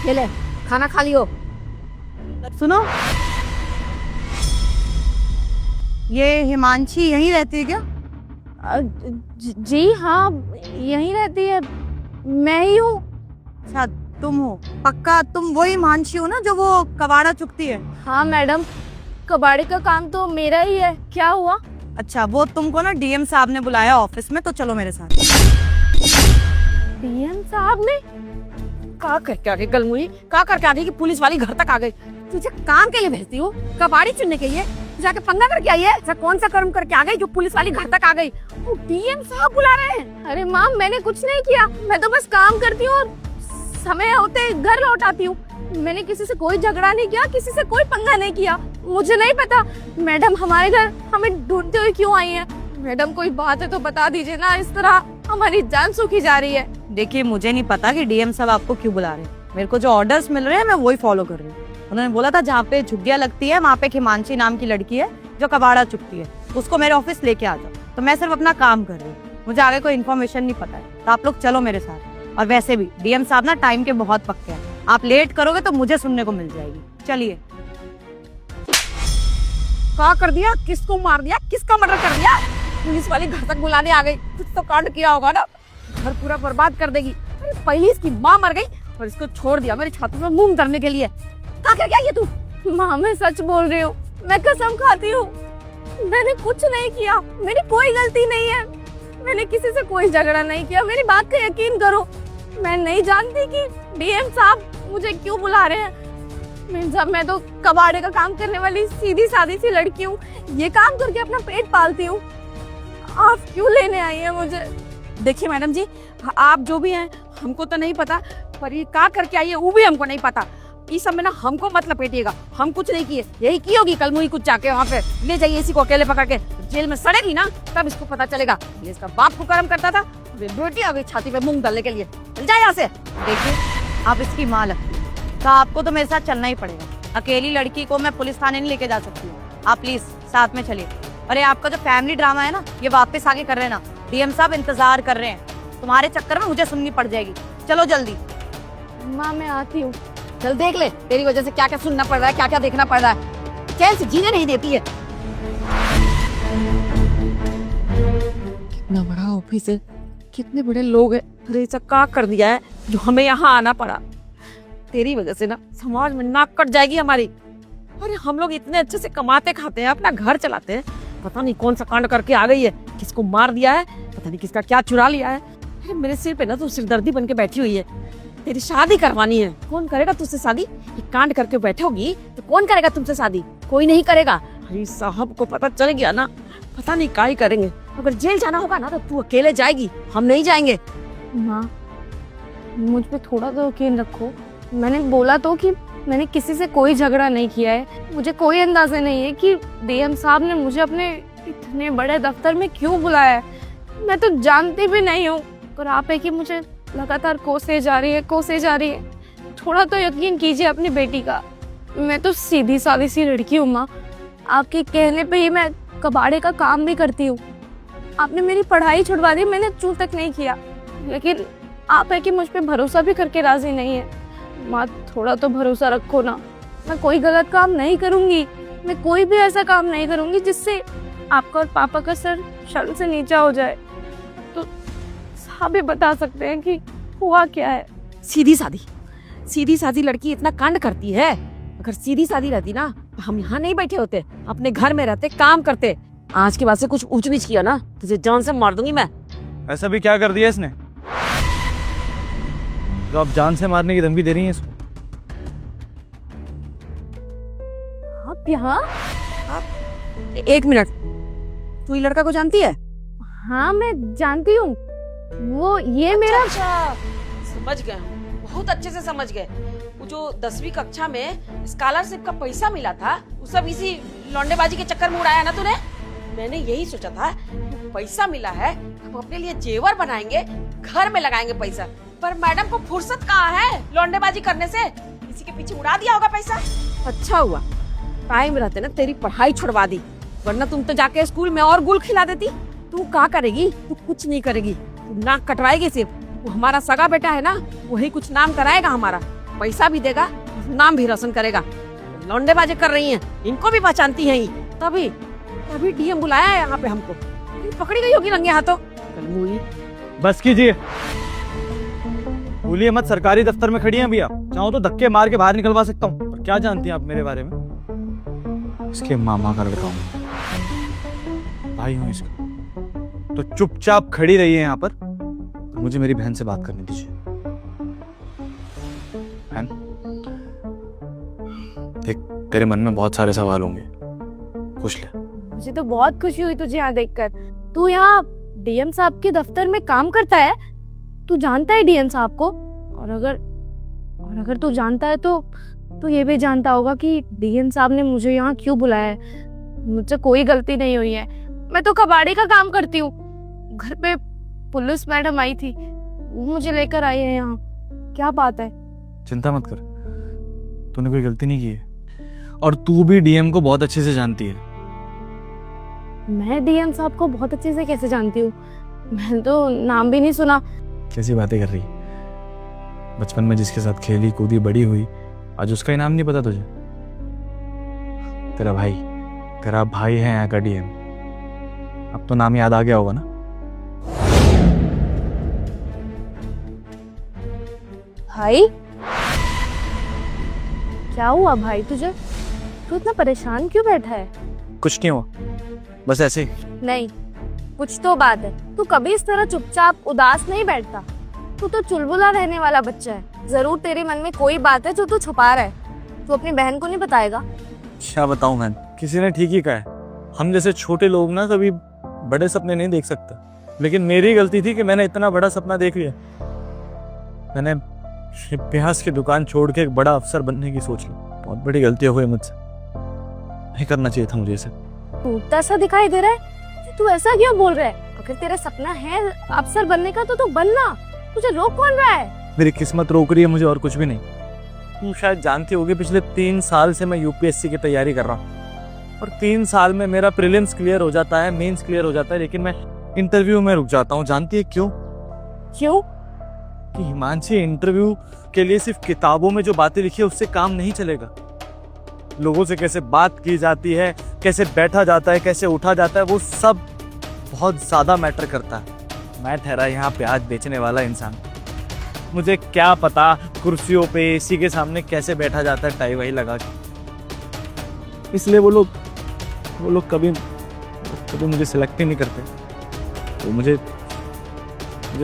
ये ले, खाना खा लियो। सुनो, ये हिमांशी यहीं रहती है क्या? जी हाँ, यहीं रहती है, मैं ही हूँ। अच्छा, तुम हो? पक्का तुम वही हिमांशी हो ना जो वो कबाड़ा चुगती है? हाँ मैडम, कबाड़े का काम तो मेरा ही है। क्या हुआ? अच्छा, वो तुमको ना डीएम साहब ने बुलाया ऑफिस में, तो चलो मेरे साथ। डीएम साहब ने? का करके आ गई कलमुई? का करके आ गई कि पुलिस वाली घर तक आ गई? तुझे काम के लिए भेजती हूँ, कबाड़ी चुनने के लिए? जाके पंगा करके आई है? ऐसा कौन सा कर्म करके आ गई जो पुलिस वाली घर तक आ गई? वो डीएम साहब बुला रहे हैं। अरे माँ, मैंने कुछ नहीं किया, मैं तो बस काम करती हूँ और समय होते घर लौट हूँ। मैंने किसी से कोई झगड़ा नहीं किया, किसी से कोई पंगा नहीं किया। मुझे नहीं पता मैडम हमारे घर हमें ढूंढते हुए क्यों आई है। मैडम कोई बात है तो बता दीजिए ना, इस तरह हमारी जान सूखी जा रही है। देखिए, मुझे नहीं पता कि डीएम साहब आपको क्यों बुला रहे हैं। मेरे को जो ऑर्डर्स मिल रहे हैं मैं वही फॉलो कर रही हूँ। उन्होंने बोला था जहाँ पे झुग्गियाँ लगती है वहाँ पे हिमांशी नाम की लड़की है जो कबाड़ा चुगती है, उसको मेरे ऑफिस लेके आ जाओ। तो मैं सिर्फ अपना काम कर रही हूँ, मुझे आगे कोई इन्फॉर्मेशन नहीं पता है। तो आप लोग चलो मेरे साथ। और वैसे भी डीएम साहब ना टाइम के बहुत पक्के हैं, आप लेट करोगे तो मुझे सुनने को मिल जाएगी। चलिए। का कर दिया? किसको मार दिया? किसका मर्डर कर दिया? पुलिस वाली घर तक बुलाने आ गई। कुछ तो कांड किया होगा ना, घर पूरा बर्बाद कर देगी। अरे पहले इसकी माँ मर गई और इसको छोड़ दिया मेरी छाती में मूंग धरने के लिए। क्या क्या ये तू? माँ, मैं सच बोल रही हूँ, मैं कसम खाती हूँ, मैंने कुछ नहीं किया, मेरी कोई गलती नहीं है। मैंने किसी से कोई झगड़ा नहीं किया, मेरी बात का यकीन करो। मैं नहीं जानती कि डीएम साहब मुझे क्यों बुला रहे हैं। मैं तो कबाड़े का काम करने वाली सीधी सादी सी लड़की हूँ, ये काम करके अपना पेट पालती हूँ। आप क्यों लेने आई हैं मुझे? देखिए मैडम जी, आप जो भी हैं हमको तो नहीं पता, पर ये का करके आई है वो भी हमको नहीं पता। इस सब में ना हमको मत लपेटिएगा, हम कुछ नहीं किए। यही की होगी कलमुई कुछ जाके वहाँ पे ले जाइए इसी को अकेले पकड़ के जेल में सड़ेगी ना, तब इसको पता चलेगा। ये इसका बाप को कर्म करता था, बेटी आ गई छाती पे मूंग डालने के लिए। चल जाए यहाँ से। देखिए, आप इसकी माँ लगती है तो आपको तो मेरे साथ चलना ही पड़ेगा। अकेली लड़की को मैं पुलिस थाने नहीं लेके जा सकती हूँ, आप प्लीज साथ में चलिए। अरे आपका जो फैमिली ड्रामा है ना, ये वापस आगे कर रहे हैं ना, डीएम साहब इंतजार कर रहे हैं। तुम्हारे चक्कर में मुझे सुननी पड़ जाएगी। चलो जल्दी। माँ, मैं आती हूँ। चल देख ले, तेरी वजह से क्या क्या सुनना पड़ रहा है, क्या क्या देखना पड़ रहा है। चैन से जीने नहीं देती है। कितना बड़ा ऑफिस है, कितने बड़े लोग हैं। अरे ऐसा क्या कर दिया है जो हमें यहाँ आना पड़ा। तेरी वजह से ना समाज में नाक कट जाएगी हमारी। अरे हम लोग इतने अच्छे से कमाते खाते हैं, अपना घर चलाते हैं, पता नहीं कौन सा कांड करके आ गई है। किसको मार दिया है, पता नहीं किसका क्या चुरा लिया है। अरे मेरे सिर पे ना तू सिरदर्दी बन के बैठी हुई है। तेरी शादी करवानी है, कौन करेगा तुझसे शादी? ये कांड करके बैठोगी तो कौन करेगा तुमसे शादी? कोई नहीं करेगा। अरे साहब को पता चल गया ना, पता नहीं क्या ही करेंगे। अगर जेल जाना होगा ना तो तू अकेले जाएगी, हम नहीं जाएंगे। माँ, मुझ पे थोड़ा तो यकीन रखो। मैंने बोला तो कि मैंने किसी से कोई झगड़ा नहीं किया है। मुझे कोई अंदाजा नहीं है कि डीएम साहब ने मुझे अपने इतने बड़े दफ्तर में क्यों बुलाया है। मैं तो जानती भी नहीं हूँ, पर आप है कि मुझे लगातार कोसे जा रही है। थोड़ा तो यकीन कीजिए अपनी बेटी का। मैं तो सीधी सादी सी लड़की हूँ माँ, आपके कहने पे ही मैं कबाड़े का काम भी करती हूँ। आपने मेरी पढ़ाई छुड़वा दी, मैंने चूं तक नहीं किया, लेकिन आप है कि मुझ पे भरोसा भी करके राजी नहीं है। माँ, थोड़ा तो भरोसा रखो ना। मैं कोई गलत काम नहीं करूँगी, मैं कोई भी ऐसा काम नहीं करूँगी जिससे आपका और पापा का सर शर्म से नीचा हो जाए। तो साहब भी बता सकते हैं कि हुआ क्या है। सीधी सादी लड़की इतना कांड करती है। अगर सीधी सादी रहती ना तो हम यहाँ नहीं बैठे होते, अपने घर में रहते, काम करते। आज के बाद से कुछ ऊंच नीच किया ना तुझे जान से मार दूंगी मैं। ऐसा भी क्या कर दिया इसने तो आप जान से मारने की धमकी दे रही हैं इसको? आप यहाँ? एक मिनट, तू ये लड़का को जानती है? हाँ, मैं जानती हूँ। वो ये मेरा अच्छा, समझ गए, बहुत अच्छे से समझ गए। वो जो 10वीं कक्षा में स्कॉलरशिप का पैसा मिला था, वो सब इसी लौंडेबाजी के चक्कर में उड़ाया ना तूने। मैंने यही सोचा था कि पैसा मिला है, हम अपने लिए जेवर बनाएंगे, घर में लगाएंगे पैसा। पर मैडम को फुर्सत कहाँ है लौंडेबाजी करने से, किसी के पीछे उड़ा दिया होगा पैसा। अच्छा हुआ टाइम रहते ना तेरी पढ़ाई छुड़वा दी, वरना तुम तो जाके स्कूल में और गुल खिला देती। तू क्या करेगी? तू कुछ नहीं करेगी, तू नाक कटवाएगी सिर्फ। वो हमारा सगा बेटा है ना, वही कुछ नाम कराएगा हमारा। पैसा भी देगा, नाम भी रोशन करेगा। लौंडेबाजी कर रही हैं, इनको भी पहचानती हैं। तभी तभी डीएम बुलाया है यहाँ पे हमको। पकड़ी गई होगी रंगे हाथों। कलमुई। बस कीजिए, बोलिए मत। सरकारी दफ्तर में खड़ी हैं अभी आप, चाहो तो धक्के मार के बाहर निकलवा सकता हूँ। पर क्या जानती हैं आप मेरे बारे में? इसके मामा का लड़का हूँ, भाई हूँ इसका। तो चुपचाप खड़ी रही है यहाँ पर, मुझे मेरी बहन से बात करने दीजिए। बहन, देख, तेरे मन में बहुत सारे सवाल होंगे, पूछ ले। मुझे तो बहुत खुशी हुई तुझे यहाँ देखकर। तू यहाँ डीएम साहब के दफ्तर में काम करता है? तू जानता है डीएम साहब को? और अगर तू जानता है तो तू ये भी जानता होगा कि डीएम साहब ने मुझे यहाँ क्यों बुलाया है। मुझसे कोई गलती नहीं हुई है, मैं तो कबाड़ी का काम करती हूँ। घर पे पुलिस मैडम आई थी, वो मुझे लेकर आई है यहाँ। क्या बात है? चिंता मत कर, तूने कोई गलती नहीं की है। और तू भी डीएम को बहुत अच्छे से जानती है। मैं डीएम साहब को बहुत अच्छे से कैसे जानती हूँ? मैंने तो नाम भी नहीं सुना। कैसी बातें कर रही? बचपन में जिसके साथ खेली कूदी बड़ी हुई, आज उसका ही नाम नहीं पता तुझे? तेरा भाई है यहाँ का डीएम। अब तो नाम याद आ गया होगा ना? भाई? क्या हुआ भाई तुझे? तू इतना परेशान क्यों बैठा है? कुछ नहीं हुआ, बस ऐसे ही। नहीं, कुछ तो बात है। तू कभी इस तरह चुपचाप उदास नहीं बैठता। तू तो चुलबुला रहने वाला बच्चा है। जरूर तेरे मन में कोई बात है जो तू छुपा रहा है। तू अपनी बहन को नहीं बताएगा? क्या बताऊं मैं? किसी ने ठीक ही कहा है, हम जैसे छोटे लोग ना कभी बड़े सपने नहीं देख सकते। लेकिन मेरी गलती थी कि मैंने इतना बड़ा सपना देख लिया। मैंने प्याज की दुकान छोड़ के एक बड़ा अफसर बनने की सोच ली। बहुत बड़ी गलती हो गई मुझसे, नहीं करना चाहिए था मुझे इसे। टूटता सा दिखाई दे रहा है, तू ऐसा क्यों बोल रहा है? अगर तेरा सपना है अफसर बनने का तो तू बनना। तुझे रोक कौन रहा है? मेरी किस्मत रोक रही है मुझे, और कुछ भी नहीं। तुम शायद जानती होगी, पिछले 3 साल से मैं यूपीएससी की तैयारी कर रहा हूँ। और 3 साल में मेरा प्रीलिम्स क्लियर हो जाता है, मेंस क्लियर हो जाता है, लेकिन मैं इंटरव्यू में रुक जाता हूँ। जानती है क्यों? क्यों? कि हिमांशी, इंटरव्यू के लिए सिर्फ किताबों में जो बातें लिखी है उससे काम नहीं चलेगा। लोगों से कैसे बात की जाती है, कैसे बैठा जाता है, कैसे उठा जाता है, वो सब बहुत ज्यादा मैटर करता है। मैं ठहरा यहाँ प्याज बेचने वाला इंसान, मुझे क्या पता कुर्सियों पे एसी के सामने कैसे बैठा जाता है टाई वाई लगा के। इसलिए वो लोग कभी मुझे सिलेक्ट ही नहीं करते। वो मुझे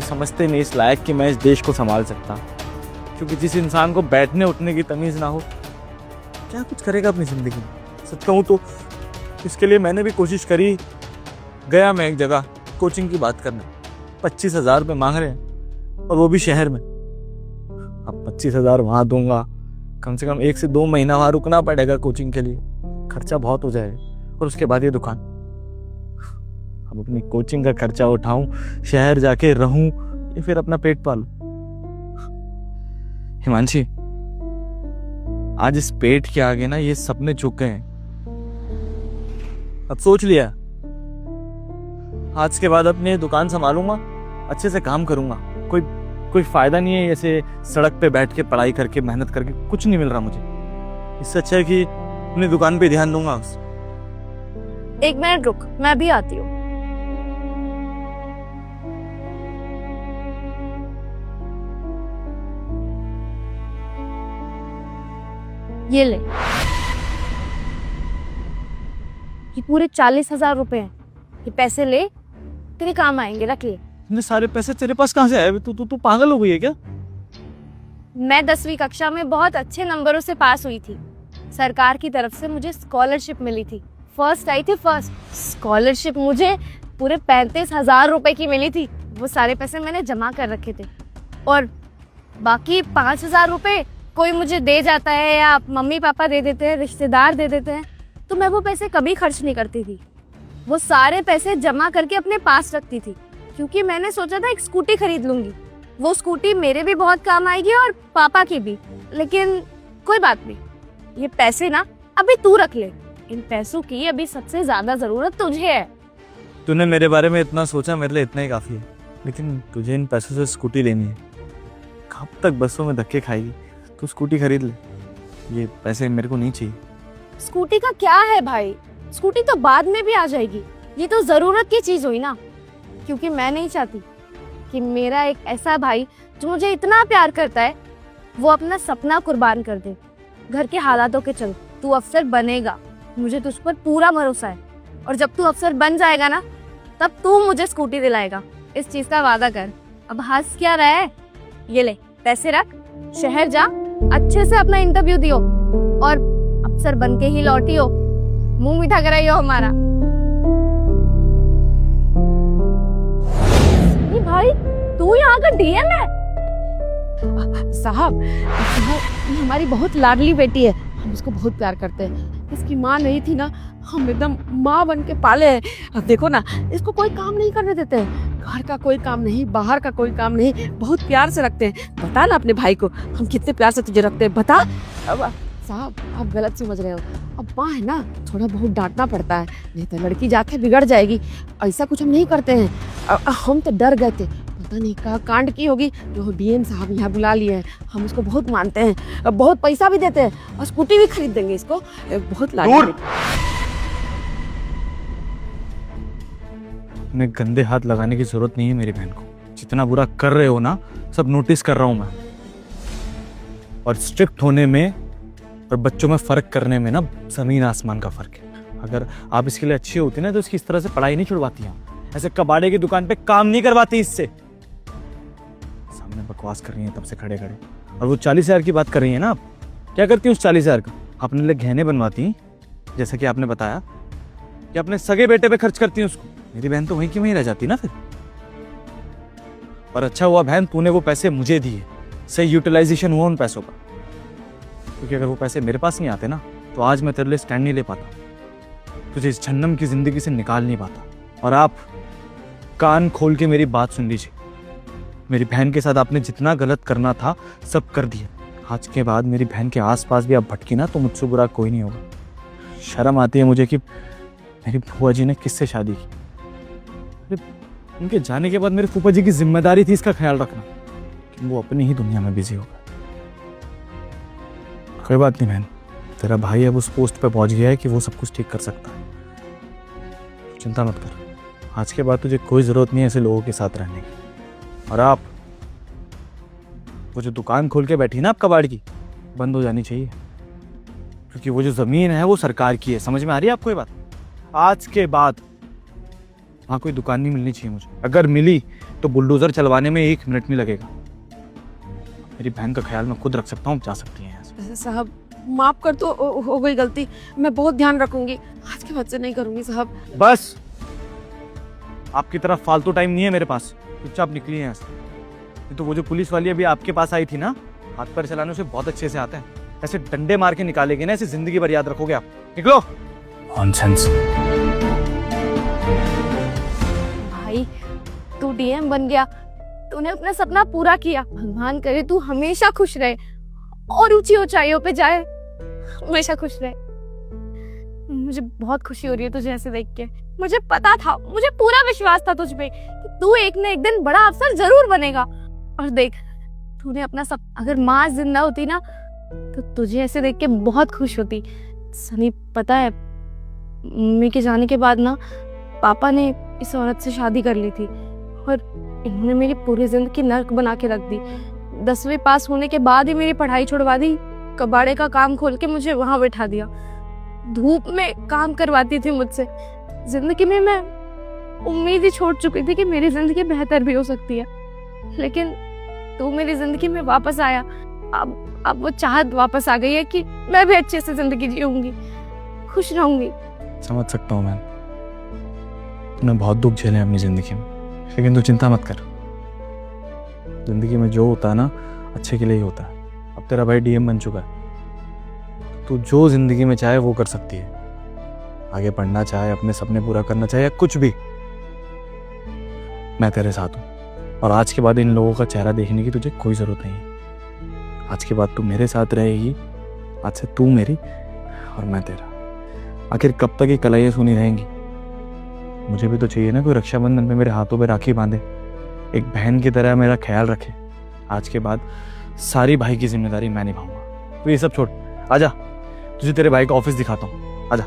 समझते नहीं इस लायक कि मैं इस देश को संभाल सकता। क्योंकि जिस इंसान को बैठने उठने की तमीज़ ना हो, क्या कुछ करेगा अपनी ज़िंदगी में? सच कहूँ तो इसके लिए मैंने भी कोशिश करी। गया मैं एक जगह कोचिंग की बात करने, 25,000 रुपये मांग रहे हैं, और वो भी शहर में। अब 25,000 वहाँ दूंगा, कम से कम 1 से 2 महीना वहाँ रुकना पड़ेगा कोचिंग के लिए, खर्चा बहुत हो जाएगा। और उसके बाद ये दुकान। अब अपनी कोचिंग का खर्चा उठाऊं, शहर जाके रहूं, या फिर अपना पेट पालूं? हिमांशी, आज इस पेट के आगे ना ये सपने झुक गए हैं। अब सोच लिया, आज के बाद अपनी दुकान संभालूंगा, अच्छे से काम करूंगा। कोई फायदा नहीं है ऐसे सड़क पे बैठ के पढ़ाई करके, मेहनत करके, कुछ नहीं मिल रहा मुझे। इससे अच्छा है कि अपनी दुकान पे ध्यान दूंगा। 1 मिनट रुक, मैं भी आती हूँ। ये ले, ये पूरे 40,000 रुपए हैं। ये पैसे ले, तेरे काम आएंगे, रख ले। इतने सारे पैसे तेरे पास कहाँ से आए? तू पागल हो गई है क्या? मैं 10वीं कक्षा में बहुत अच्छे नंबरों से पास हुई थी। सरकार की तरफ से मुझे स्कॉलरशिप मिली थी, फर्स्ट आई थी, फर्स्ट। स्कॉलरशिप मुझे पूरे 35,000 रुपए की मिली थी। वो सारे पैसे मैंने जमा कर रखे थे, और बाकी 5,000 रुपए कोई मुझे दे जाता है, या मम्मी पापा दे देते हैं, रिश्तेदार दे देते हैं, तो मैं वो पैसे कभी खर्च नहीं करती थी। वो सारे पैसे जमा करके अपने पास रखती थी, क्योंकि मैंने सोचा था एक स्कूटी खरीद लूंगी। वो स्कूटी मेरे भी बहुत काम आएगी और पापा की भी। लेकिन कोई बात नहीं, ये पैसे ना अभी तू रख ले। इन पैसों की अभी सबसे ज्यादा जरूरत तुझे है। तूने मेरे बारे में इतना सोचा, मेरे लिए इतना ही काफी है। लेकिन तुझे इन पैसों से स्कूटी लेनी है, कब तक बसों में धक्के खाएगी? तू स्कूटी खरीद ले, ये पैसे मेरे को नहीं चाहिए। स्कूटी का क्या है भाई, स्कूटी तो बाद में भी आ जाएगी, ये तो जरूरत की चीज हुई ना। क्योंकि मैं नहीं चाहती कि मेरा एक ऐसा भाई जो मुझे इतना प्यार करता है वो अपना सपना कुर्बान कर दे घर के हालातों के चलते। तू अफसर बनेगा, मुझे तुझ पर पूरा भरोसा है, और जब तू अफसर बन जाएगा ना तब तू मुझे स्कूटी दिलाएगा, इस चीज का वादा कर। अब हंस क्या रहा है, ये ले पैसे रख, शहर जा, अच्छे से अपना इंटरव्यू दियो और अफसर बन के ही लौटियो, मुंह मीठा कराइयो हमारा। ये भाई तू यहाँ का डीएम है? साहब ये हमारी बहुत लाडली बेटी है, हम इसको बहुत प्यार करते हैं। इसकी माँ नहीं थी ना, हम एकदम माँ बन के पाले हैं। अब देखो ना, इसको कोई काम नहीं करने देते हैं, घर का कोई काम नहीं, बाहर का कोई काम नहीं, बहुत प्यार से रखते हैं। बता ना अपने भाई को हम कितने प्यार से तुझे रखते हैं, बता। अब साहब आप गलत समझ रहे हो, अब माँ है ना, थोड़ा बहुत डांटना पड़ता है, नहीं तो लड़की जाके बिगड़ जाएगी। ऐसा कुछ हम नहीं करते हैं। हम तो डर गए थे, पता नहीं कहाँ कांड की होगी, जो डीएम साहब यहाँ बुला लिए हैं। हम उसको बहुत मानते हैं, अब बहुत पैसा भी देते हैं और स्कूटी भी खरीद देंगे इसको, बहुत लाड। तुम्हें गंदे हाथ लगाने की जरूरत नहीं है मेरी बहन को। जितना बुरा कर रहे हो ना, सब नोटिस कर रहा हूं मैं। और स्ट्रिक्ट होने में और बच्चों में फर्क करने में ना जमीन आसमान का फर्क है। अगर आप इसके लिए अच्छी होती ना तो इसकी इस तरह से पढ़ाई नहीं छुड़वाती हैं, ऐसे कबाड़े की दुकान पे काम नहीं करवाती इससे। सामने बकवास कर रही है तब से खड़े खड़े, और वो 40,000 की बात कर रही है ना, आप क्या करती हैं उस 40,000 का? अपने लिए गहने बनवाती, जैसा कि आपने बताया, कि अपने सगे बेटे पे खर्च करती हैं उसको। मेरी बहन तो वहीं की वहीं रह जाती ना फिर। पर अच्छा हुआ बहन तूने वो पैसे मुझे दिए, सही यूटिलाइजेशन हुआ उन पैसों का। क्योंकि अगर वो पैसे मेरे पास नहीं आते ना तो आज मैं तेरे लिए स्टैंड नहीं ले पाता, तुझे इस जहन्नम की जिंदगी से निकाल नहीं पाता। और आप कान खोल के मेरी बात सुन लीजिए, मेरी बहन के साथ आपने जितना गलत करना था सब कर दिया। आज के बाद मेरी बहन के आसपास भी आप भटकी ना तो मुझसे बुरा कोई नहीं होगा। शर्म आती है मुझे कि मेरी फूफा जी ने किससे शादी की। उनके जाने के बाद मेरे फूफा जी की जिम्मेदारी थी इसका ख्याल रखना कि वो अपनी ही दुनिया में बिजी होगा। कोई बात नहीं बहन, तेरा भाई अब उस पोस्ट पे पहुंच गया है कि वो सब कुछ ठीक कर सकता है, चिंता मत कर। आज के बाद तुझे कोई जरूरत नहीं है ऐसे लोगों के साथ रहने की। और आप वो जो दुकान खोल के बैठी ना आप कबाड़ की, बंद हो जानी चाहिए। क्योंकि वो जो जमीन है वो सरकार की है, समझ में आ रही है आपको ये बात? आज के बाद वहाँ कोई दुकान नहीं मिलनी चाहिए मुझे। अगर मिली तो बुलडोजर चलवाने में 1 मिनट नहीं लगेगा। मेरी बहन का ख्याल मैं खुद रख सकता हूँ, जा सकती हैं यहाँ से। साहब माफ कर दो, हो गई गलती, मैं बहुत ध्यान रखूंगी, आज के बाद से नहीं करूंगी साहब। बस आपकी तरफ फालतू टाइम नहीं है मेरे पास, चुपचाप निकली यहाँ से। तो वो जो पुलिस वाली अभी आपके पास आई थी ना, हाथ पैर चलाने उसे बहुत अच्छे से आता है, ऐसे डंडे मार के निकालेंगे ना, ऐसे जिंदगी भर याद रखोगे आप। निकलो। नॉनसेंस। भाई तू डीएम बन गया, तूने अपना सपना पूरा किया, भगवान करे तू हमेशा खुश रहे और ऊंची ऊंचाइयों पे जाए, हमेशा खुश रहे। मुझे बहुत खुशी हो रही है तुझे ऐसे देख के। मुझे पता था, मुझे पूरा विश्वास था तुझ पे कि तू एक न एक दिन बड़ा अफसर जरूर बनेगा। और देख तूने अपना सब, अगर माँ जिंदा होती ना तो तुझे ऐसे देख के बहुत खुश होती। सनी पता है, मम्मी के जाने के बाद ना पापा ने इस औरत से शादी कर ली थी और इन्होंने मेरी पूरी जिंदगी नर्क बना के रख दी। 10वीं पास होने के बाद ही मेरी पढ़ाई छुड़वा दी, कबाड़े का काम खोल के मुझे वहां बैठा दिया, धूप में काम करवाती थी मुझसे। जिंदगी में मैं उम्मीद ही छोड़ चुकी थी कि मेरी जिंदगी बेहतर भी हो सकती है, लेकिन तू मेरी जिंदगी में वापस आया। अब वो चाहत वापस आ गई है कि मैं भी अच्छे से जिंदगी जीऊंगी, खुश रहूंगी। समझ सकता हूँ मैं, तूने बहुत दुख झेले अपनी जिंदगी में, लेकिन तू चिंता मत कर। जिंदगी में जो होता है ना अच्छे के लिए ही होता है। अब तेरा भाई डीएम बन चुका है, तू जो जिंदगी में चाहे वो कर सकती है। आगे पढ़ना चाहे, अपने सपने पूरा करना चाहे या कुछ भी, मैं तेरे साथ हूँ। और आज के बाद इन लोगों का चेहरा देखने की तुझे कोई जरूरत नहीं है। आज के बाद तू मेरे साथ रहेगी, आज से तू मेरी और मैं तेरा। आखिर कब तक ये कलाइयाँ सुनी रहेंगी? मुझे भी तो चाहिए ना कोई रक्षाबंधन पे मेरे हाथों पे राखी बांधे, एक बहन की तरह मेरा ख्याल रखे। आज के बाद सारी भाई की जिम्मेदारी मैं निभाऊंगा। तो ये सब छोड़, आजा तुझे तेरे भाई का ऑफिस दिखाता हूँ, आजा।